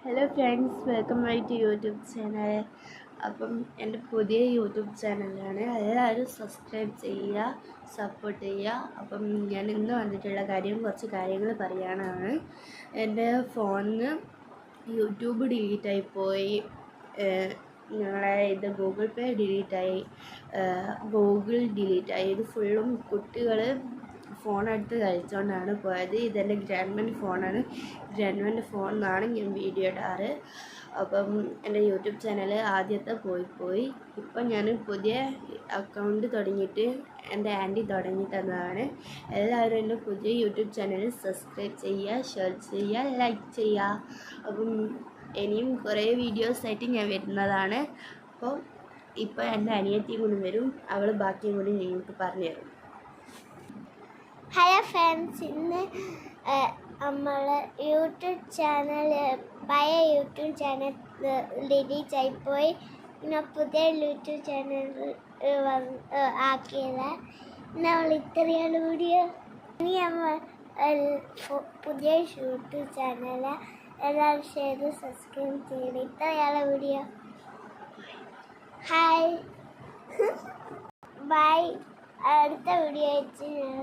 Hello friends, welcome back to YouTube channel. അപ്പം എൻ്റെ പുതിയ യൂട്യൂബ് ചാനലാണ്. എല്ലാവരും സബ്സ്ക്രൈബ് ചെയ്യുക, സപ്പോർട്ട് ചെയ്യുക. അപ്പം ഞാൻ ഇന്ന് വന്നിട്ടുള്ള കുറച്ച് കാര്യങ്ങൾ പറയാനാണ്. എൻ്റെ ഫോണിന് യൂട്യൂബ് ഡിലീറ്റായിപ്പോയി. ഞങ്ങളെ ഗൂഗിൾ പേ ഡിലീറ്റായി, ഗൂഗിൾ ഡിലീറ്റായി. ഇത് ഫുള്ളും കുട്ടികൾ ഫോണെടുത്ത് കളിച്ചുകൊണ്ടാണ് പോയത്. ഇതെൻ്റെ ഗ്രാൻഡ്മൻ്റെ ഫോണാണ്. ഗ്രാൻഡ്മൻ്റെ ഫോണിൽ ഞാൻ വീഡിയോ ഇടാറ്. അപ്പം എൻ്റെ യൂട്യൂബ് ചാനൽ ആദ്യത്തെ പോയി. ഇപ്പം ഞാൻ പുതിയ അക്കൗണ്ട് തുടങ്ങിയിട്ട് എൻ്റെ ആൻറ്റി തുടങ്ങി തന്നതാണ്. എല്ലാവരും എൻ്റെ പുതിയ യൂട്യൂബ് ചാനൽ സബ്സ്ക്രൈബ് ചെയ്യുക, ഷെയർ ചെയ്യുക, ലൈക്ക് ചെയ്യുക. അപ്പം ഇനിയും കുറേ വീഡിയോസായിട്ട് ഞാൻ വരുന്നതാണ്. അപ്പോൾ ഇപ്പോൾ എൻ്റെ അനിയത്തിയും കൂടി വരും. അവൾ ബാക്കിയും കൂടി നിങ്ങൾക്ക് പറഞ്ഞു തരും. ഹലോ ഫ്രണ്ട്സ്, ഇന്ന് നമ്മൾ യൂട്യൂബ് ചാനൽ പഴയ യൂട്യൂബ് ചാനൽ ഡിലീറ്റ് ആയിപ്പോയി. പിന്നെ പുതിയ യൂട്യൂബ് ചാനൽ ആക്കിയത്. നമ്മൾ ഇത്രയാണ് വീഡിയോ. ഇനി നമ്മൾ പുതിയ യൂട്യൂബ് ചാനൽ എല്ലാവരും ചെയ്ത് സബ്സ്ക്രൈബ് ചെയ്യണം. ഇത്രയാണ് വീഡിയോ. Hi bye. അടുത്ത വീഡിയോ വെച്ച് ഞാൻ